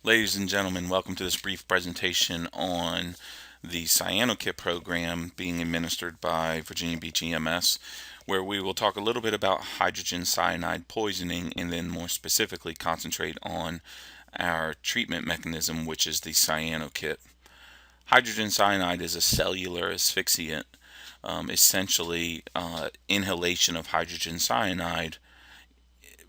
Ladies and gentlemen, welcome to this brief presentation on the Cyanokit program being administered by Virginia Beach EMS, where we will talk a little bit about hydrogen cyanide poisoning and then more specifically concentrate on our treatment mechanism, which is the Cyanokit. Hydrogen cyanide is a cellular asphyxiant. Essentially, inhalation of hydrogen cyanide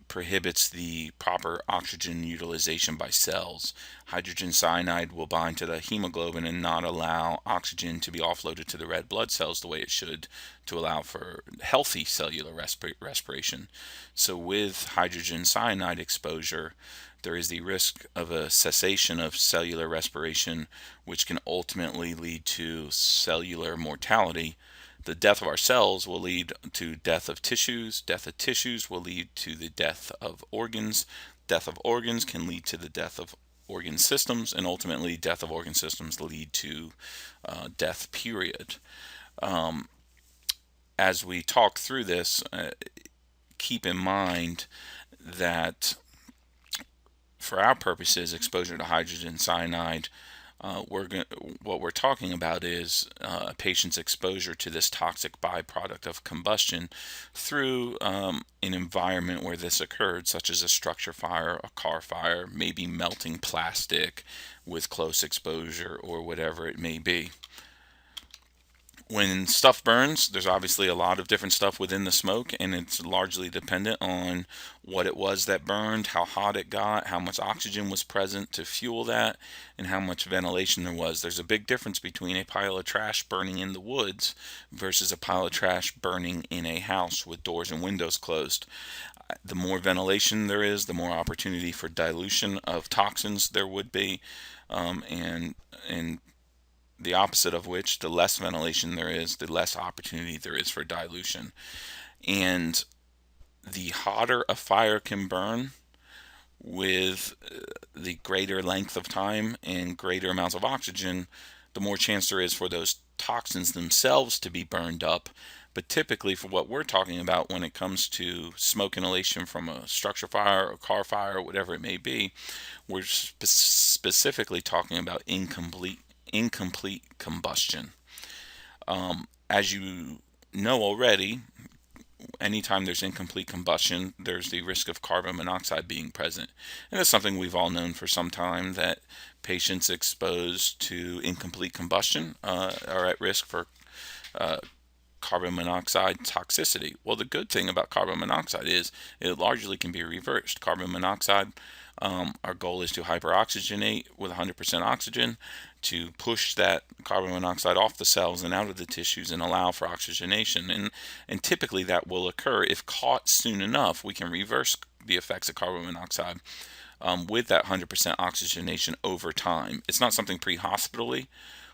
prohibits the proper oxygen utilization by cells. Hydrogen cyanide will bind to the hemoglobin and not allow oxygen to be offloaded to the red blood cells the way it should to allow for healthy cellular respiration. So with hydrogen cyanide exposure, there is the risk of a cessation of cellular respiration, which can ultimately lead to cellular mortality. The death of our cells will lead to death of tissues. Death of tissues will lead to the death of organs. Death of organs can lead to the death of organ systems, and ultimately death of organ systems lead to death, period. As we talk through this, keep in mind that for our purposes, exposure to hydrogen cyanide, what we're talking about is a patient's exposure to this toxic byproduct of combustion through an environment where this occurred, such as a structure fire, a car fire, maybe melting plastic with close exposure, or whatever it may be. When stuff burns, there's obviously a lot of different stuff within the smoke, and it's largely dependent on what it was that burned, how hot it got, how much oxygen was present to fuel that, and how much ventilation there was. There's a big difference between a pile of trash burning in the woods versus a pile of trash burning in a house with doors and windows closed. The more ventilation there is, the more opportunity for dilution of toxins there would be, and the opposite of which, the less ventilation there is, the less opportunity there is for dilution. And the hotter a fire can burn with the greater length of time and greater amounts of oxygen, the more chance there is for those toxins themselves to be burned up. But typically, for what we're talking about when it comes to smoke inhalation from a structure fire or car fire, whatever it may be, we're specifically talking about incomplete combustion. As you know already, anytime there's incomplete combustion, there's the risk of carbon monoxide being present. And that's something we've all known for some time, that patients exposed to incomplete combustion are at risk for uh, carbon monoxide toxicity. Well, the good thing about carbon monoxide is it largely can be reversed. Carbon monoxide, our goal is to hyperoxygenate with 100% oxygen to push that carbon monoxide off the cells and out of the tissues and allow for oxygenation. And typically that will occur if caught soon enough. We can reverse the effects of carbon monoxide with that 100% oxygenation over time. It's not something pre-hospitally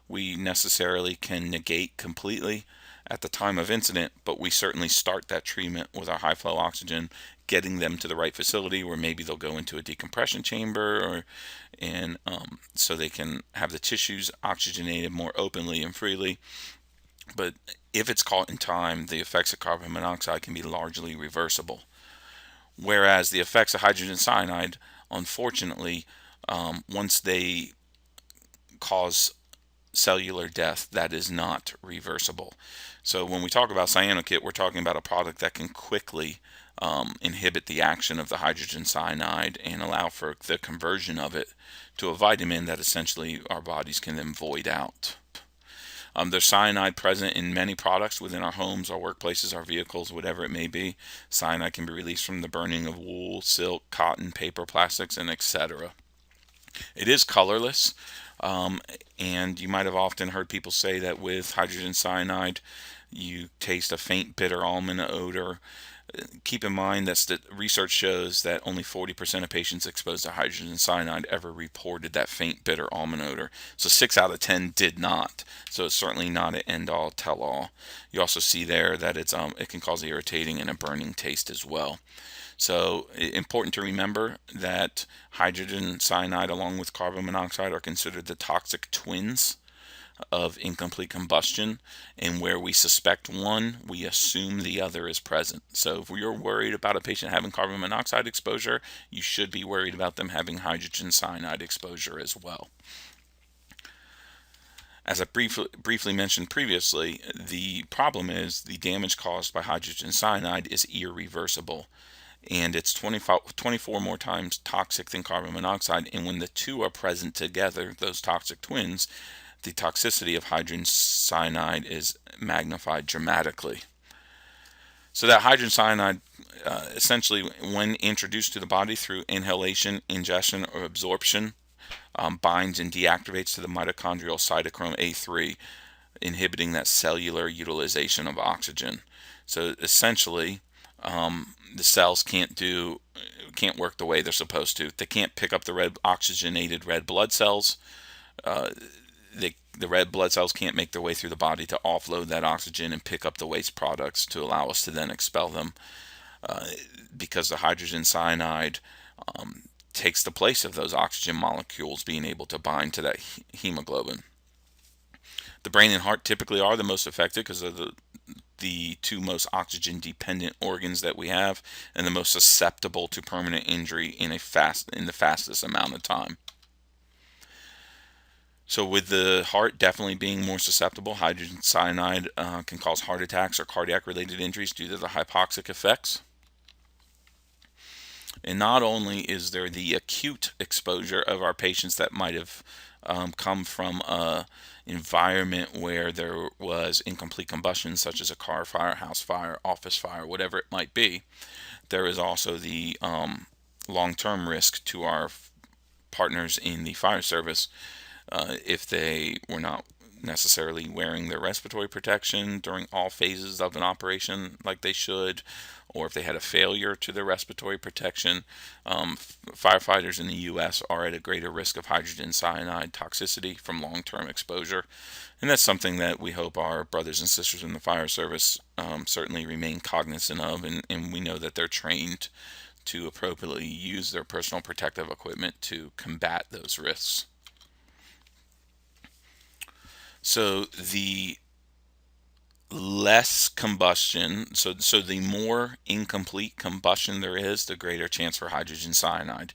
we necessarily can negate completely at the time of incident, but we certainly start that treatment with our high flow oxygen, getting them to the right facility where maybe they'll go into a decompression chamber, and so they can have the tissues oxygenated more openly and freely. But if it's caught in time, the effects of carbon monoxide can be largely reversible. Whereas the effects of hydrogen cyanide, unfortunately, once they cause cellular death, that is not reversible. So when we talk about Cyanokit, we're talking about a product that can quickly inhibit the action of the hydrogen cyanide and allow for the conversion of it to a vitamin that essentially our bodies can then void out. There's cyanide present in many products within our homes, our workplaces, our vehicles, whatever it may be. Cyanide can be released from the burning of wool, silk, cotton, paper, plastics, and etc. It is colorless, and you might have often heard people say that with hydrogen cyanide, you taste a faint bitter almond odor. Keep in mind that research shows that only 40% of patients exposed to hydrogen cyanide ever reported that faint bitter almond odor. So 6 out of 10 did not. So it's certainly not an end-all, tell-all. You also see there that it can cause irritating and a burning taste as well. So important to remember that hydrogen cyanide along with carbon monoxide are considered the toxic twins of incomplete combustion, and where we suspect one, we assume the other is present. So if you're worried about a patient having carbon monoxide exposure, you should be worried about them having hydrogen cyanide exposure as well. As I briefly mentioned previously, the problem is the damage caused by hydrogen cyanide is irreversible, and it's 24 more times toxic than carbon monoxide. And when the two are present together, those toxic twins, the toxicity of hydrogen cyanide is magnified dramatically. So that hydrogen cyanide, essentially, when introduced to the body through inhalation, ingestion, or absorption, binds and deactivates to the mitochondrial cytochrome A3, inhibiting that cellular utilization of oxygen. So essentially, the cells can't work the way they're supposed to. They can't pick up the oxygenated red blood cells. The red blood cells can't make their way through the body to offload that oxygen and pick up the waste products to allow us to then expel them, because the hydrogen cyanide takes the place of those oxygen molecules being able to bind to that hemoglobin. The brain and heart typically are the most affected because of the two most oxygen dependent organs that we have, and the most susceptible to permanent injury in the fastest amount of time. So with the heart definitely being more susceptible, hydrogen cyanide can cause heart attacks or cardiac related injuries due to the hypoxic effects. And not only is there the acute exposure of our patients that might have come from an environment where there was incomplete combustion, such as a car fire, house fire, office fire, whatever it might be, there is also the long-term risk to our partners in the fire service if they were not necessarily wearing their respiratory protection during all phases of an operation like they should, or if they had a failure to their respiratory protection. Firefighters in the U.S. are at a greater risk of hydrogen cyanide toxicity from long-term exposure, and that's something that we hope our brothers and sisters in the fire service certainly remain cognizant of, and we know that they're trained to appropriately use their personal protective equipment to combat those risks. So the less combustion, so the more incomplete combustion there is, the greater chance for hydrogen cyanide.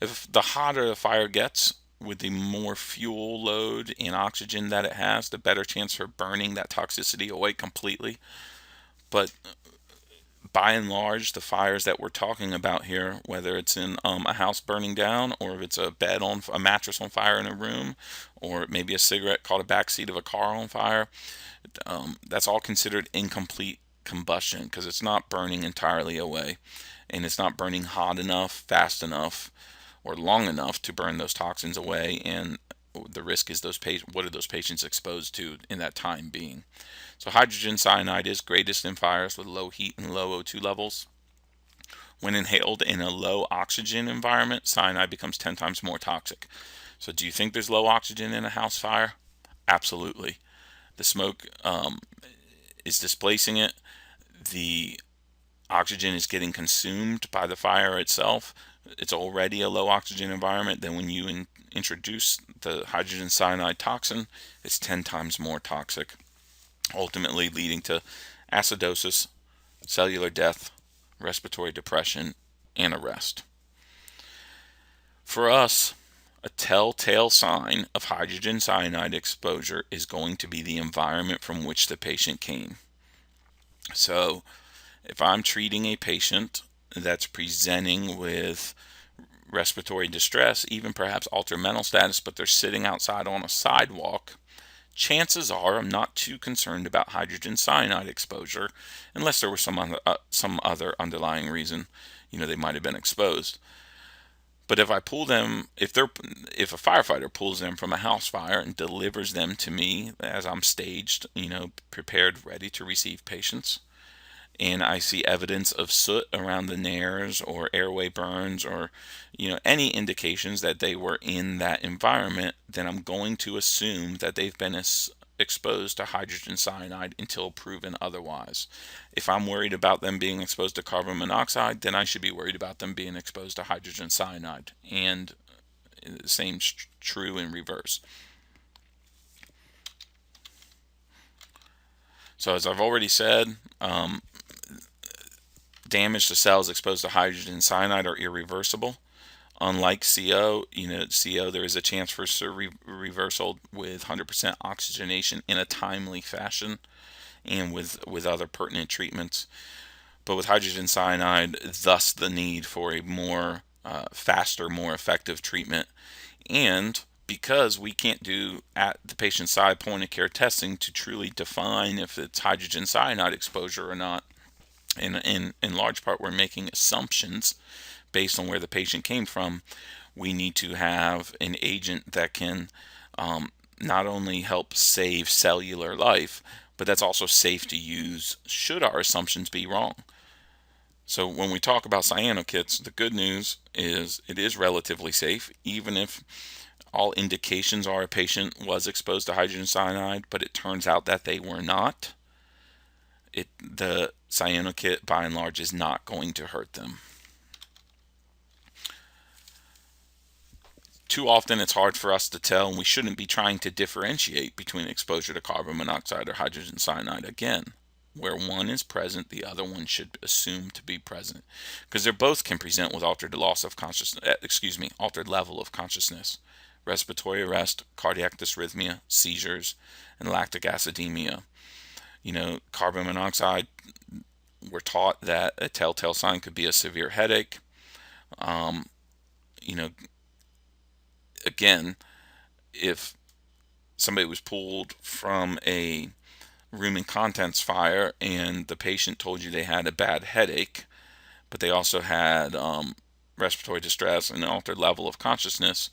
If the hotter the fire gets, with the more fuel load and oxygen that it has, the better chance for burning that toxicity away completely. But by and large, the fires that we're talking about here, whether it's in a house burning down, or if it's a mattress on fire in a room, or maybe a cigarette caught a backseat of a car on fire, that's all considered incomplete combustion because it's not burning entirely away, and it's not burning hot enough, fast enough, or long enough to burn those toxins away. And the risk is what are those patients exposed to in that time being? So hydrogen cyanide is greatest in fires with low heat and low O2 levels. When inhaled in a low oxygen environment, cyanide becomes 10 times more toxic. So do you think there's low oxygen in a house fire? Absolutely. The smoke is displacing it. The oxygen is getting consumed by the fire itself. It's already a low oxygen environment. Then when you introduce the hydrogen cyanide toxin, it's 10 times more toxic, ultimately leading to acidosis, cellular death, respiratory depression, and arrest. For us, a telltale sign of hydrogen cyanide exposure is going to be the environment from which the patient came. So if I'm treating a patient that's presenting with respiratory distress, even perhaps altered mental status, but they're sitting outside on a sidewalk, chances are I'm not too concerned about hydrogen cyanide exposure, unless there was some other underlying reason, they might have been exposed. But if a firefighter pulls them from a house fire and delivers them to me as I'm staged, prepared, ready to receive patients, and I see evidence of soot around the nares or airway burns, or any indications that they were in that environment, then I'm going to assume that they've been exposed to hydrogen cyanide until proven otherwise. If I'm worried about them being exposed to carbon monoxide, then I should be worried about them being exposed to hydrogen cyanide, and the same true in reverse. So as I've already said, damage to cells exposed to hydrogen cyanide are irreversible. Unlike CO, CO there is a chance for reversal with 100% oxygenation in a timely fashion and with other pertinent treatments. But with hydrogen cyanide, thus the need for a more faster, more effective treatment. And because we can't do at the patient's side point of care testing to truly define if it's hydrogen cyanide exposure or not, in large part we're making assumptions based on where the patient came from. We need to have an agent that can not only help save cellular life, but that's also safe to use should our assumptions be wrong. So when we talk about cyanokits, the good news is it is relatively safe, even if all indications are a patient was exposed to hydrogen cyanide, but it turns out that they were not. The cyanokit, by and large, is not going to hurt them. Too often it's hard for us to tell, and we shouldn't be trying to differentiate between exposure to carbon monoxide or hydrogen cyanide. Again, where one is present, the other one should assume to be present, because they both can present with altered loss of consciousness, altered level of consciousness, respiratory arrest, cardiac dysrhythmia, seizures, and lactic acidemia. Carbon monoxide, we're taught that a telltale sign could be a severe headache. You know, again, if somebody was pulled from a room and contents fire and the patient told you they had a bad headache, but they also had respiratory distress and an altered level of consciousness,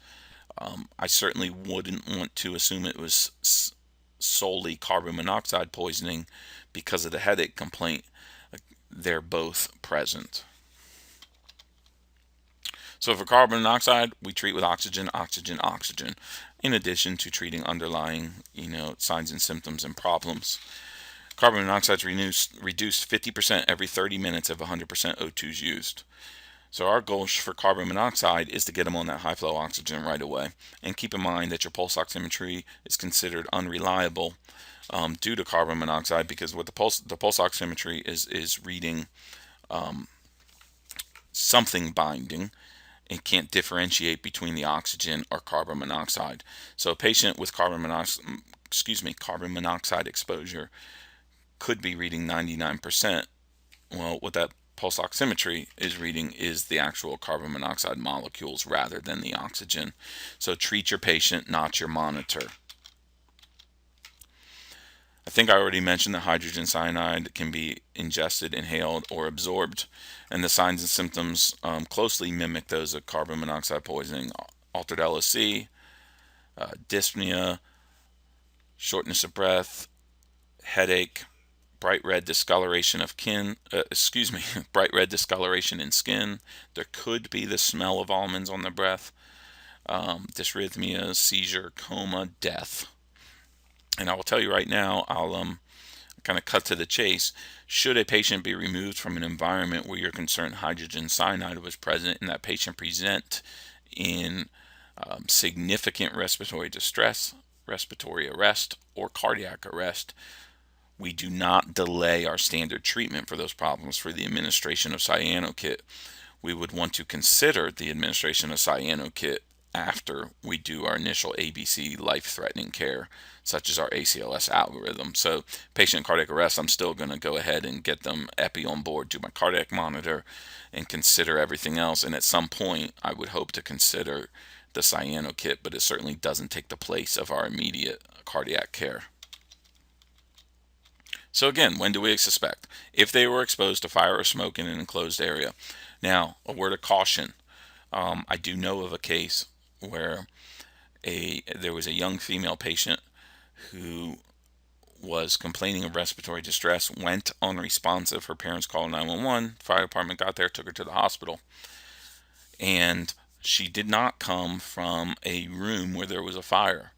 I certainly wouldn't want to assume it was solely carbon monoxide poisoning because of the headache complaint. They're both present. So for carbon monoxide, we treat with oxygen, oxygen, oxygen, in addition to treating underlying, signs and symptoms and problems. Carbon monoxide is reduced 50% every 30 minutes if 100% O2 is used. So our goal for carbon monoxide is to get them on that high flow oxygen right away. And keep in mind that your pulse oximetry is considered unreliable due to carbon monoxide, because what the pulse oximetry is reading something binding. It can't differentiate between the oxygen or carbon monoxide. So a patient with carbon monoxide exposure could be reading 99%. Well, what that pulse oximetry is reading is the actual carbon monoxide molecules rather than the oxygen. So treat your patient, not your monitor. I think I already mentioned that hydrogen cyanide can be ingested, inhaled, or absorbed, and the signs and symptoms closely mimic those of carbon monoxide poisoning: altered LOC, dyspnea, shortness of breath, headache, bright red discoloration bright red discoloration in skin. There could be the smell of almonds on the breath, dysrhythmia, seizure, coma, death. And I will tell you right now, I'll kind of cut to the chase. Should a patient be removed from an environment where you're concerned hydrogen cyanide was present and that patient present in significant respiratory distress, respiratory arrest, or cardiac arrest, we do not delay our standard treatment for those problems for the administration of Cyanokit. We would want to consider the administration of Cyanokit after we do our initial ABC life-threatening care, such as our ACLS algorithm. So patient cardiac arrest, I'm still going to go ahead and get them epi on board, do my cardiac monitor, and consider everything else. And at some point, I would hope to consider the Cyanokit, but it certainly doesn't take the place of our immediate cardiac care. So again, when do we suspect? If they were exposed to fire or smoke in an enclosed area. Now, a word of caution. I do know of a case where there was a young female patient who was complaining of respiratory distress, went unresponsive. Her parents called 911. Fire department got there, took her to the hospital. And she did not come from a room where there was a fire.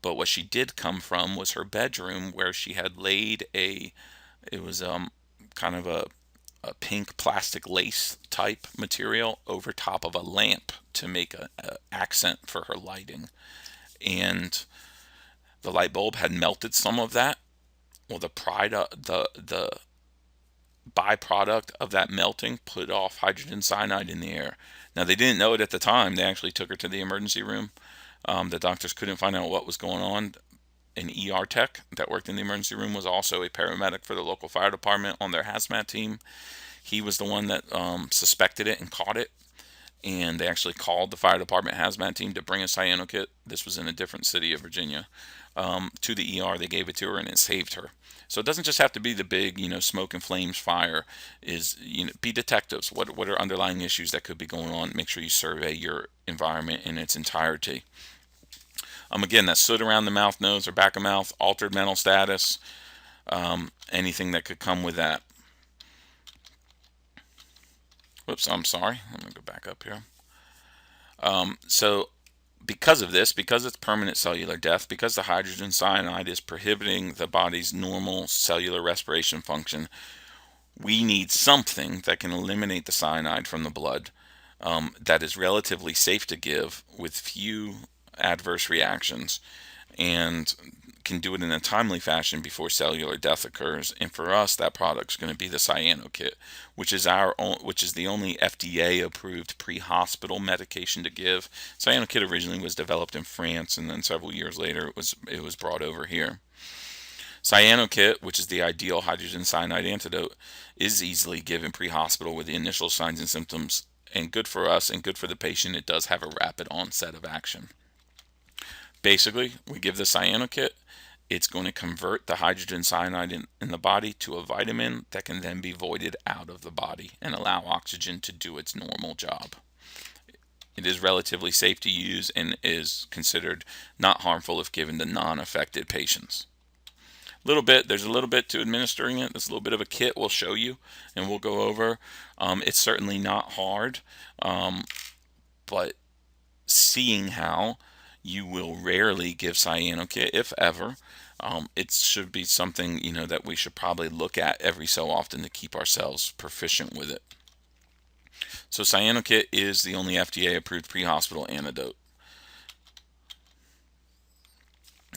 But what she did come from was her bedroom, where she had laid it was kind of a pink plastic lace type material over top of a lamp to make an accent for her lighting. And the light bulb had melted some of that, Well, the byproduct of that melting put off hydrogen cyanide in the air. Now, they didn't know it at the time. They actually took her to the emergency room. The doctors couldn't find out what was going on. An ER tech that worked in the emergency room was also a paramedic for the local fire department on their hazmat team. He was the one that suspected it and caught it. And they actually called the fire department hazmat team to bring a Cyanokit. This was in a different city of Virginia. To the ER, they gave it to her, and it saved her. So it doesn't just have to be the big, smoke and flames fire. Be detectives. What are underlying issues that could be going on? Make sure you survey your environment in its entirety. Again, that's soot around the mouth, nose, or back of mouth, altered mental status, anything that could come with that. Whoops, I'm sorry. Let me go back up here. So because of this, because it's permanent cellular death, because the hydrogen cyanide is prohibiting the body's normal cellular respiration function, we need something that can eliminate the cyanide from the blood, that is relatively safe to give with few adverse reactions, and can do it in a timely fashion before cellular death occurs. And for us, that product is going to be the Cyanokit, which is the only FDA approved pre-hospital medication to give. Cyanokit originally was developed in France, and then several years later it was brought over here. Cyanokit, which is the ideal hydrogen cyanide antidote, is easily given pre-hospital with the initial signs and symptoms, and good for us and good for the patient. It does have a rapid onset of action. Basically, we give the Cyanokit. It's going to convert the hydrogen cyanide in the body to a vitamin that can then be voided out of the body and allow oxygen to do its normal job. It is relatively safe to use and is considered not harmful if given to non-affected patients. There's a little bit to administering it. There's a little bit of a kit we'll show you and we'll go over. It's certainly not hard, but seeing how you will rarely give Cyanokit, if ever. It should be something that we should probably look at every so often to keep ourselves proficient with it. So Cyanokit is the only FDA-approved pre-hospital antidote,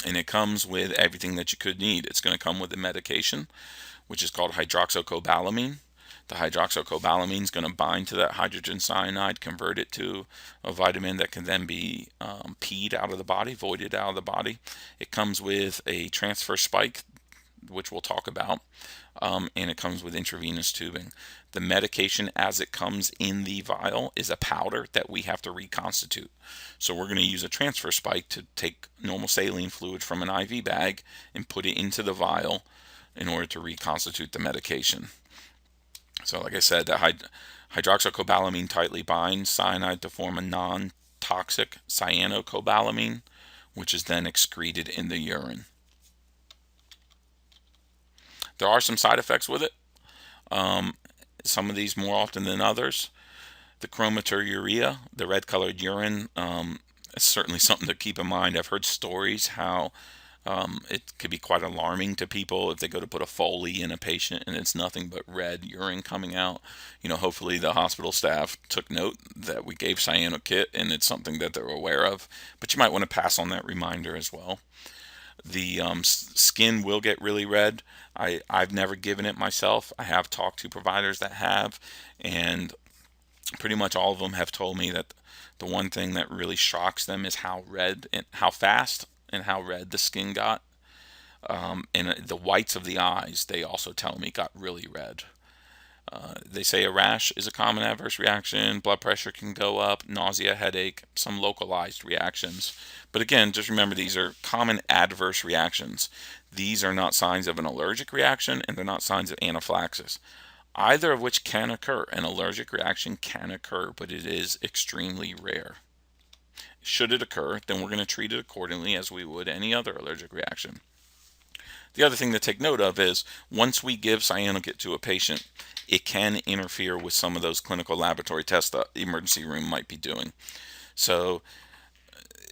and it comes with everything that you could need. It's going to come with a medication, which is called hydroxycobalamin. The hydroxycobalamin is going to bind to that hydrogen cyanide, convert it to a vitamin that can then be peed out of the body, voided out of the body. It comes with a transfer spike, which we'll talk about, and it comes with intravenous tubing. The medication as it comes in the vial is a powder that we have to reconstitute. So we're going to use a transfer spike to take normal saline fluid from an IV bag and put it into the vial in order to reconstitute the medication. So like I said, the hydroxycobalamin tightly binds cyanide to form a non-toxic cyanocobalamin, which is then excreted in the urine. There are some side effects with it. Some of these more often than others. The chromaturia, the red-colored urine, is certainly something to keep in mind. I've heard stories how it could be quite alarming to people if they go to put a Foley in a patient and it's nothing but red urine coming out. Hopefully the hospital staff took note that we gave Cyanokit and it's something that they're aware of. But you might want to pass on that reminder as well. The skin will get really red. I've never given it myself. I have talked to providers that have, and pretty much all of them have told me that the one thing that really shocks them is how red and how fast and how red the skin got. And the whites of the eyes, they also tell me, got really red. They say a rash is a common adverse reaction. Blood pressure can go up, nausea, headache, some localized reactions. But again, just remember these are common adverse reactions. These are not signs of an allergic reaction, and they're not signs of anaphylaxis. Either of which can occur. An allergic reaction can occur, but it is extremely rare. Should it occur, then we're going to treat it accordingly as we would any other allergic reaction. The other thing to take note of is once we give Cyanokit to a patient, it can interfere with some of those clinical laboratory tests the emergency room might be doing. So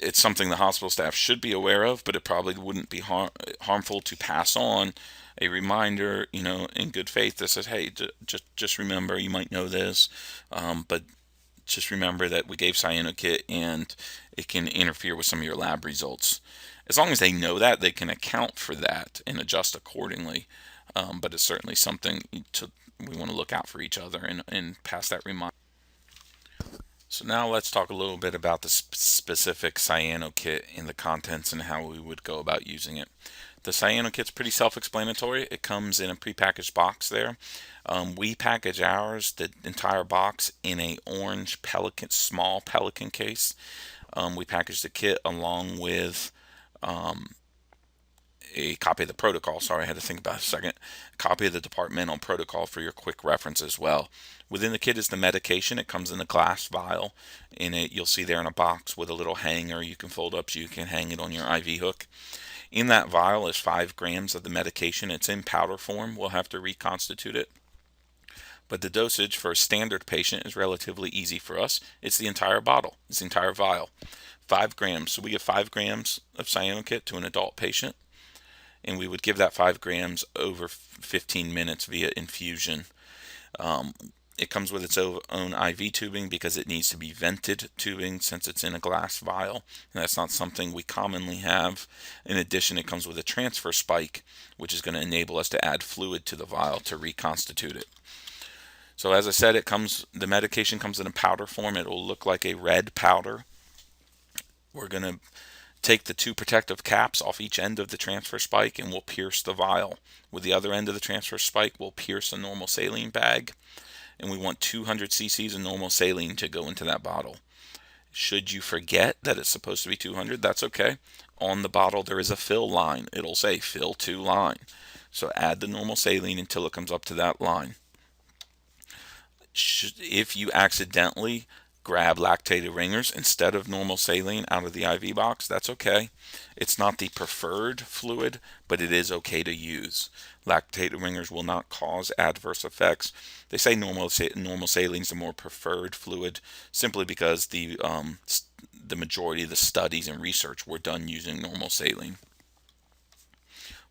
it's something the hospital staff should be aware of, but it probably wouldn't be harmful to pass on a reminder, in good faith that says, hey, just remember, you might know this, but just remember that we gave Cyanokit and it can interfere with some of your lab results. As long as they know that, they can account for that and adjust accordingly. But it's certainly something we want to look out for each other and pass that reminder. So now let's talk a little bit about the specific Cyanokit and the contents and how we would go about using it. The Cyanokit's pretty self-explanatory. It comes in a prepackaged box there. We package ours, the entire box, in a orange Pelican, small Pelican case. We package the kit along with a copy of the protocol. Sorry, I had to think about it a second. A copy of the departmental protocol for your quick reference as well. Within the kit is the medication. It comes in a glass vial. In it, you'll see there in a box with a little hanger you can fold up so you can hang it on your IV hook. In that vial is 5 grams of the medication. It's in powder form. We'll have to reconstitute it. But the dosage for a standard patient is relatively easy for us. It's the entire bottle. It's the entire vial. 5 grams. So we give 5 grams of Cyanokit to an adult patient, and we would give that 5 grams over 15 minutes via infusion. It comes with its own IV tubing because it needs to be vented tubing since it's in a glass vial, and that's not something we commonly have. In addition, it comes with a transfer spike, which is going to enable us to add fluid to the vial to reconstitute it. So as I said, the medication comes in a powder form. It will look like a red powder. We're going to take the 2 protective caps off each end of the transfer spike and we'll pierce the vial. With the other end of the transfer spike, we'll pierce a normal saline bag, and we want 200 cc's of normal saline to go into that bottle. Should you forget that it's supposed to be 200, that's okay. On the bottle there is a fill line. It'll say fill to line. So add the normal saline until it comes up to that line. If you accidentally grab lactated ringers instead of normal saline out of the IV box, that's okay. It's not the preferred fluid, but it is okay to use. Lactated ringers will not cause adverse effects. They say normal saline is the more preferred fluid simply because the majority of the studies and research were done using normal saline.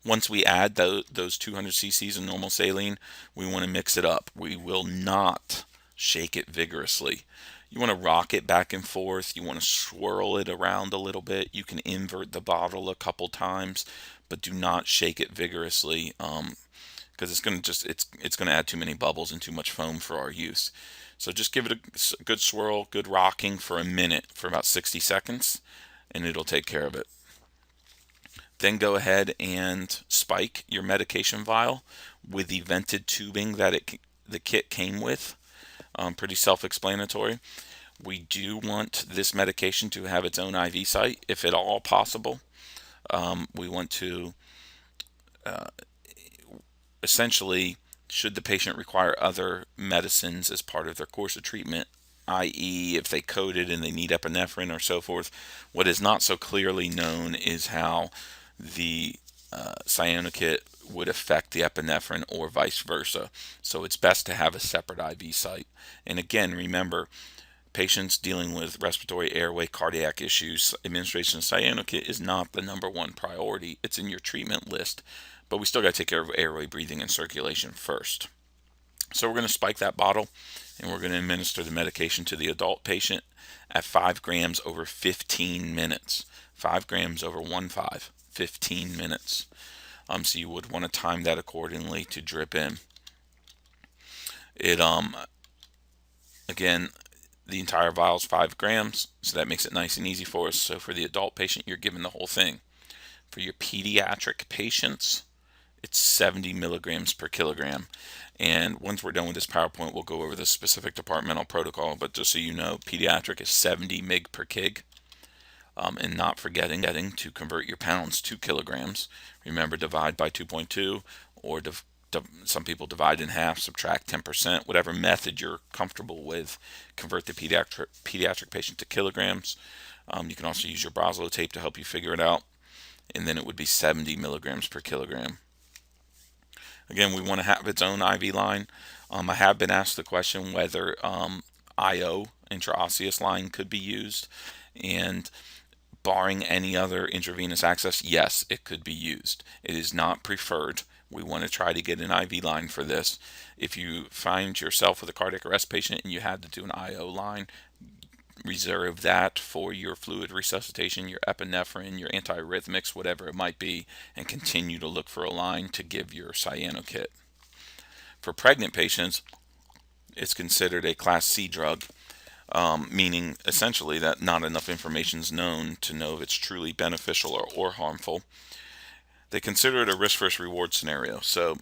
Once we add those 200 cc's of normal saline, we want to mix it up. We will not shake it vigorously. You want to rock it back and forth. You want to swirl it around a little bit. You can invert the bottle a couple times, but do not shake it vigorously because it's going to add too many bubbles and too much foam for our use. So just give it a good swirl, good rocking for a minute, for about 60 seconds, and it'll take care of it. Then go ahead and spike your medication vial with the vented tubing that the kit came with. Pretty self-explanatory. We do want this medication to have its own IV site, if at all possible. We want to essentially, should the patient require other medicines as part of their course of treatment, i.e. if they coded and they need epinephrine or so forth, what is not so clearly known is how the Cyanokit would affect the epinephrine or vice versa. So it's best to have a separate IV site. And again, remember, patients dealing with respiratory, airway, cardiac issues, administration of Cyanokit is not the #1 priority. It's in your treatment list, but we still got to take care of airway, breathing, and circulation first. So we're going to spike that bottle, and we're going to administer the medication to the adult patient at 5 grams over 15 minutes. 5 grams over 1.5, 15 minutes. So you would want to time that accordingly to drip in. It again, the entire vial is 5 grams, so that makes it nice and easy for us. So for the adult patient, you're given the whole thing. For your pediatric patients, it's 70 milligrams per kilogram. And once we're done with this PowerPoint, we'll go over the specific departmental protocol. But just so you know, pediatric is 70 mg per kg. And not forgetting to convert your pounds to kilograms. Remember, divide by 2.2, or some people divide in half, subtract 10%, whatever method you're comfortable with. Convert the pediatric patient to kilograms. You can also use your Brasilo tape to help you figure it out. And then it would be 70 milligrams per kilogram. Again, we want to have its own IV line. I have been asked the question whether IO, intraosseous line, could be used. And barring any other intravenous access, yes, it could be used. It is not preferred. We want to try to get an IV line for this. If you find yourself with a cardiac arrest patient and you had to do an IO line, reserve that for your fluid resuscitation, your epinephrine, your antiarrhythmics, whatever it might be, and continue to look for a line to give your Cyanokit. For pregnant patients, it's considered a Class C drug, meaning essentially that not enough information is known to know if it's truly beneficial or harmful. They consider it a risk versus reward scenario. So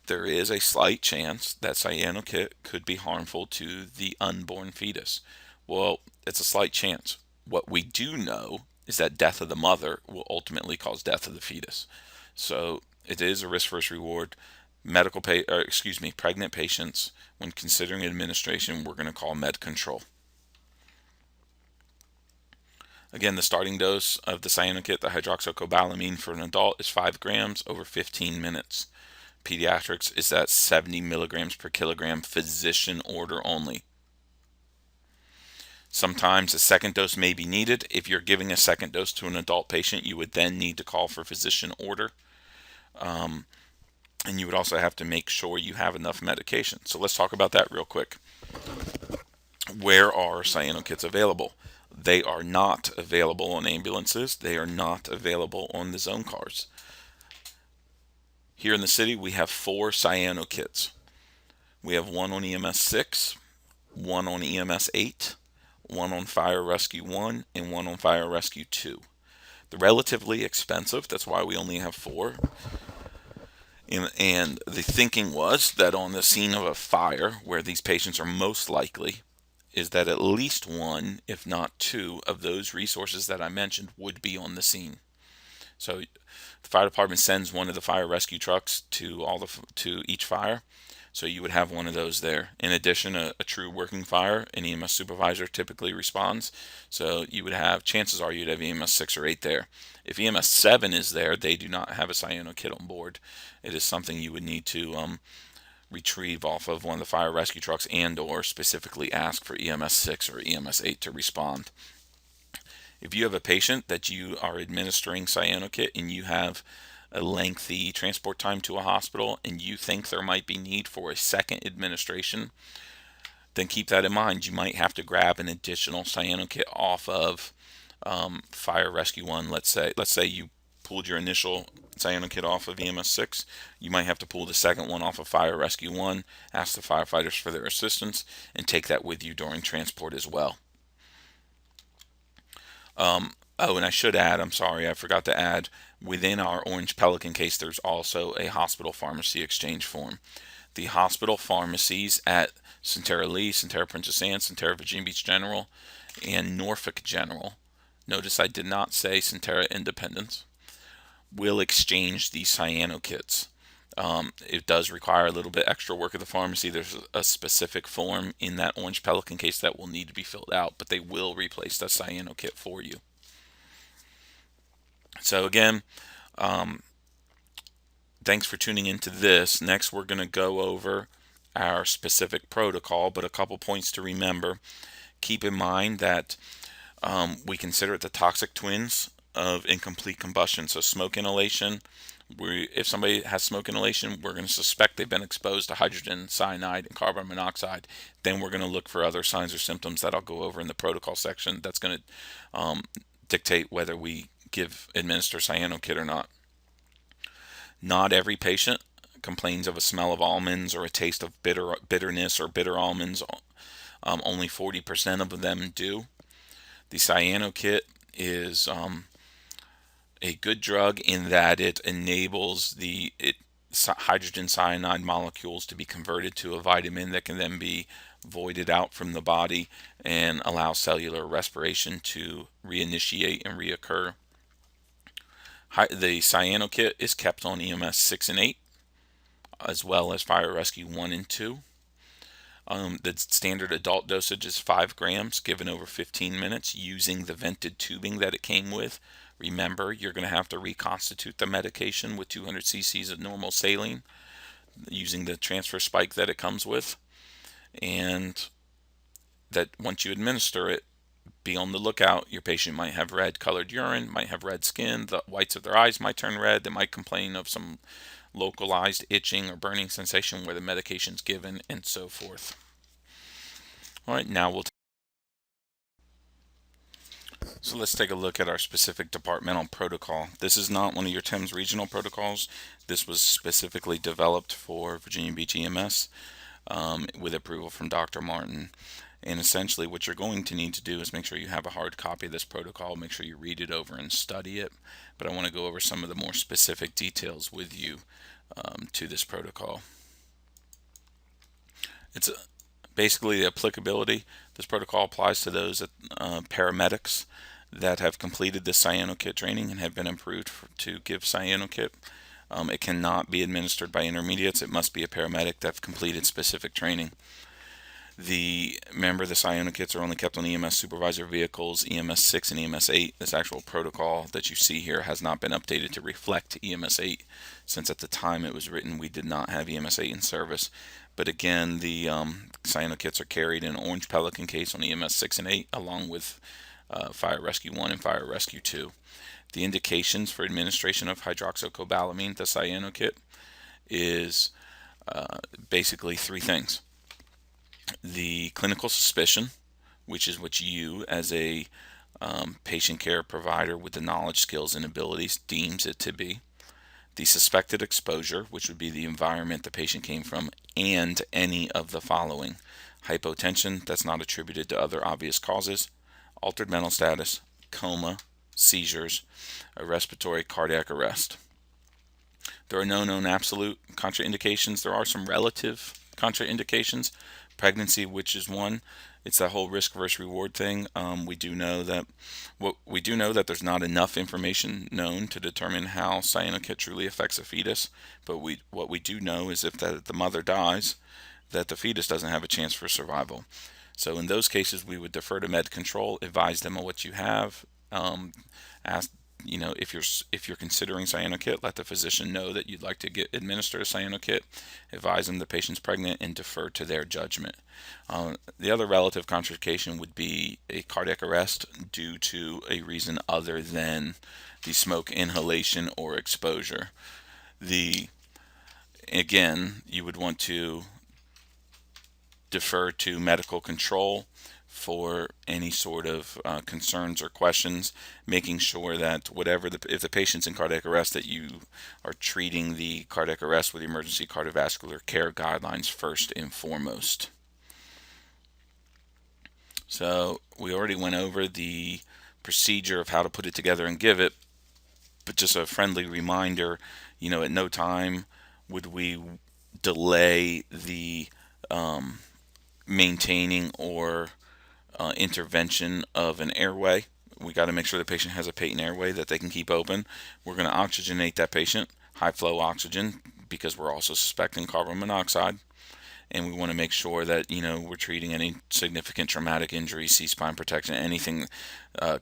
there is a slight chance that Cyanokit could be harmful to the unborn fetus. Well, it's a slight chance. What we do know is that death of the mother will ultimately cause death of the fetus. So it is a risk versus reward. Pregnant patients, when considering administration, we're going to call med control. Again, the starting dose of the Cyanokit, the hydroxycobalamin for an adult, is 5 grams over 15 minutes. Pediatrics is at 70 milligrams per kilogram, physician order only. Sometimes a second dose may be needed. If you're giving a second dose to an adult patient, you would then need to call for physician order. And you would also have to make sure you have enough medication. So let's talk about that real quick. Where are Cyanokits available? They are not available on ambulances. They are not available on the zone cars. Here in the city, we have 4 Cyanokits. We have one on EMS 6, one on EMS 8, one on Fire Rescue 1, and one on Fire Rescue 2. They're relatively expensive. That's why we only have 4. And the thinking was that on the scene of a fire, where these patients are most likely, is that at least 1, if not 2, of those resources that I mentioned would be on the scene. So the fire department sends one of the fire rescue trucks to each fire. So you would have one of those there. In addition, a true working fire, an EMS supervisor typically responds. So you would have, chances are you'd have EMS 6 or 8 there. If EMS 7 is there, they do not have a Cyanokit on board. It is something you would need to retrieve off of one of the fire rescue trucks and or specifically ask for EMS 6 or EMS 8 to respond. If you have a patient that you are administering Cyanokit and you have a lengthy transport time to a hospital and you think there might be need for a second administration, then keep that in mind. You might have to grab an additional Cyanokit off of Fire Rescue 1. Let's say you pulled your initial Cyanokit off of EMS 6. You might have to pull the second one off of Fire Rescue 1, ask the firefighters for their assistance, and take that with you during transport as well. And I should add, I'm sorry, I forgot to add, within our Orange Pelican case, there's also a hospital pharmacy exchange form. The hospital pharmacies at Centera Lee, Centera Princess Anne, Centera Virginia Beach General, and Norfolk General, notice I did not say Centera Independence, will exchange these Cyanokits. It does require a little bit extra work at the pharmacy. There's a specific form in that Orange Pelican case that will need to be filled out, but they will replace the Cyanokit for you. So again, thanks for tuning into this. Next, we're going to go over our specific protocol, but a couple points to remember. Keep in mind that we consider it the toxic twins of incomplete combustion. So smoke inhalation, if somebody has smoke inhalation, we're going to suspect they've been exposed to hydrogen, cyanide, and carbon monoxide. Then we're going to look for other signs or symptoms that I'll go over in the protocol section. That's going to dictate whether we administer Cyanokit or not. Not every patient complains of a smell of almonds or a taste of bitterness or bitter almonds. Only 40% of them do. The Cyanokit is a good drug in that it enables the hydrogen cyanide molecules to be converted to a vitamin that can then be voided out from the body and allow cellular respiration to reinitiate and reoccur. The Cyanokit is kept on EMS 6 and 8, as well as Fire Rescue 1 and 2. The standard adult dosage is 5 grams given over 15 minutes using the vented tubing that it came with. Remember, you're going to have to reconstitute the medication with 200 cc's of normal saline using the transfer spike that it comes with. And that once you administer it, be on the lookout. Your patient might have red colored urine, might have red skin, the whites of their eyes might turn red, they might complain of some localized itching or burning sensation where the medication's given, and so forth. All right, now we'll So let's take a look at our specific departmental protocol. This is not one of your Thames regional protocols. This was specifically developed for Virginia Beach EMS with approval from Dr. Martin. And essentially what you're going to need to do is make sure you have a hard copy of this protocol, make sure you read it over and study it. But I want to go over some of the more specific details with you to this protocol. It's basically the applicability. This protocol applies to those paramedics that have completed the Cyanokit training and have been approved to give Cyanokit. It cannot be administered by intermediates. It must be a paramedic that have completed specific training. The Cyanokits are only kept on EMS supervisor vehicles, EMS 6 and EMS 8. This actual protocol that you see here has not been updated to reflect EMS 8, since at the time it was written we did not have EMS 8 in service. But again, the Cyanokits are carried in an orange Pelican case on EMS 6 and 8, along with Fire Rescue 1 and Fire Rescue 2. The indications for administration of hydroxycobalamin, the Cyanokit, is basically three things. The clinical suspicion, which is what you as a patient care provider with the knowledge, skills, and abilities deems it to be. The suspected exposure, which would be the environment the patient came from, and any of the following: hypotension that's not attributed to other obvious causes, altered mental status, coma, seizures, a respiratory cardiac arrest. There are no known absolute contraindications. There are some relative contraindications. Pregnancy, which is one. It's that whole risk versus reward thing. We do know that there's not enough information known to determine how Cyanokit truly affects a fetus. But what we do know is if the mother dies, that the fetus doesn't have a chance for survival. So in those cases, we would defer to med control, advise them on what you have, ask, if you're considering Cyanokit, let the physician know that you'd like to get administered a Cyanokit, advise them the patient's pregnant, and defer to their judgment. The other relative contraindication would be a cardiac arrest due to a reason other than the smoke inhalation or exposure. Again, you would want to defer to medical control for any sort of concerns or questions, making sure that if the patient's in cardiac arrest, that you are treating the cardiac arrest with emergency cardiovascular care guidelines first and foremost. So we already went over the procedure of how to put it together and give it, but just a friendly reminder, at no time would we delay the maintaining or intervention of an airway. We got to make sure the patient has a patent airway that they can keep open. We're going to oxygenate that patient, high flow oxygen, because we're also suspecting carbon monoxide. And we want to make sure that we're treating any significant traumatic injury, C-spine protection, anything,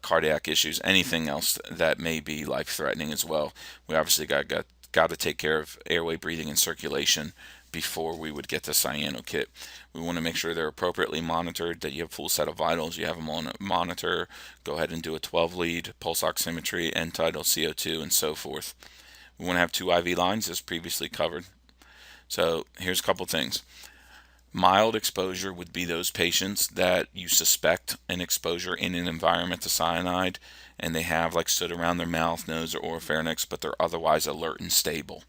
cardiac issues, anything else that may be life-threatening as well. We obviously got to take care of airway, breathing, and circulation before we would get to Cyanokit. We want to make sure they're appropriately monitored, that you have full set of vitals, you have them on a monitor, go ahead and do a 12-lead pulse oximetry, end tidal CO2, and so forth. We want to have 2 IV lines, as previously covered. So here's a couple things. Mild exposure would be those patients that you suspect an exposure in an environment to cyanide, and they have soot around their mouth, nose, or oropharynx, but they're otherwise alert and stable.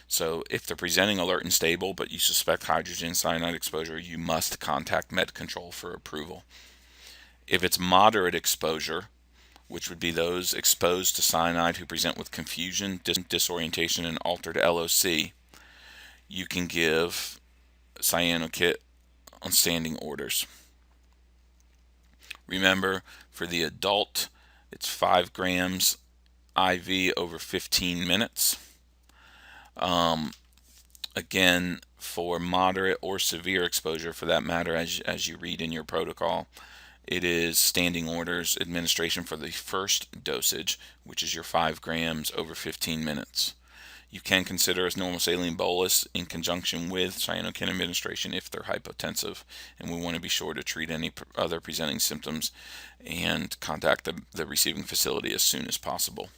So if they're presenting alert and stable, but you suspect hydrogen cyanide exposure, you must contact med control for approval. If it's moderate exposure, which would be those exposed to cyanide who present with confusion, disorientation, and altered LOC, you can give Cyanokit on standing orders. Remember, for the adult, it's 5 grams IV over 15 minutes. Again, for moderate or severe exposure, for that matter, as you read in your protocol, it is standing orders administration for the first dosage, which is your 5 grams over 15 minutes. You can consider a normal saline bolus in conjunction with Cyanokit administration if they're hypotensive, and we want to be sure to treat any other presenting symptoms and contact the receiving facility as soon as possible.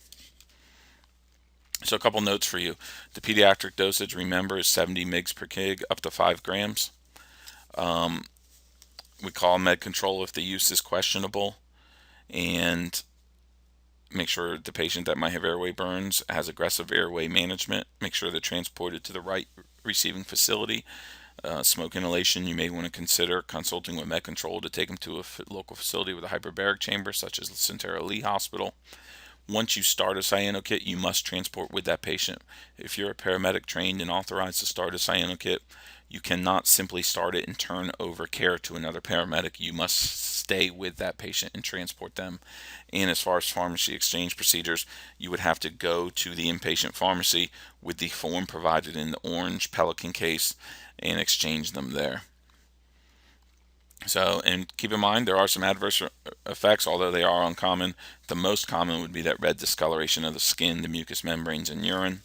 So a couple notes for you. The pediatric dosage, remember, is 70 mg per kg up to 5 grams. We call med control if the use is questionable, and Make sure the patient that might have airway burns has aggressive airway management. Make sure they're transported to the right receiving facility. Smoke inhalation, you may want to consider consulting with Med Control to take them to a local facility with a hyperbaric chamber, such as Centera Lee Hospital. Once you start a Cyanokit, you must transport with that patient. If you're a paramedic trained and authorized to start a Cyanokit, you cannot simply start it and turn over care to another paramedic. You must stay with that patient and transport them. And as far as pharmacy exchange procedures, you would have to go to the inpatient pharmacy with the form provided in the orange Pelican case and exchange them there. So, and keep in mind, there are some adverse effects, although they are uncommon. The most common would be that red discoloration of the skin, the mucous membranes, and urine.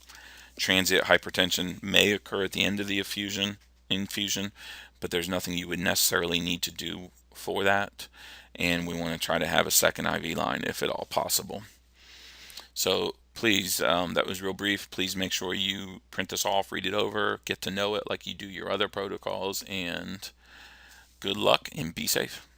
Transient hypertension may occur at the end of the infusion, but there's nothing you would necessarily need to do for that. And we want to try to have a second IV line if at all possible. So please, that was real brief. Please make sure you print this off, read it over, get to know it like you do your other protocols, and good luck and be safe.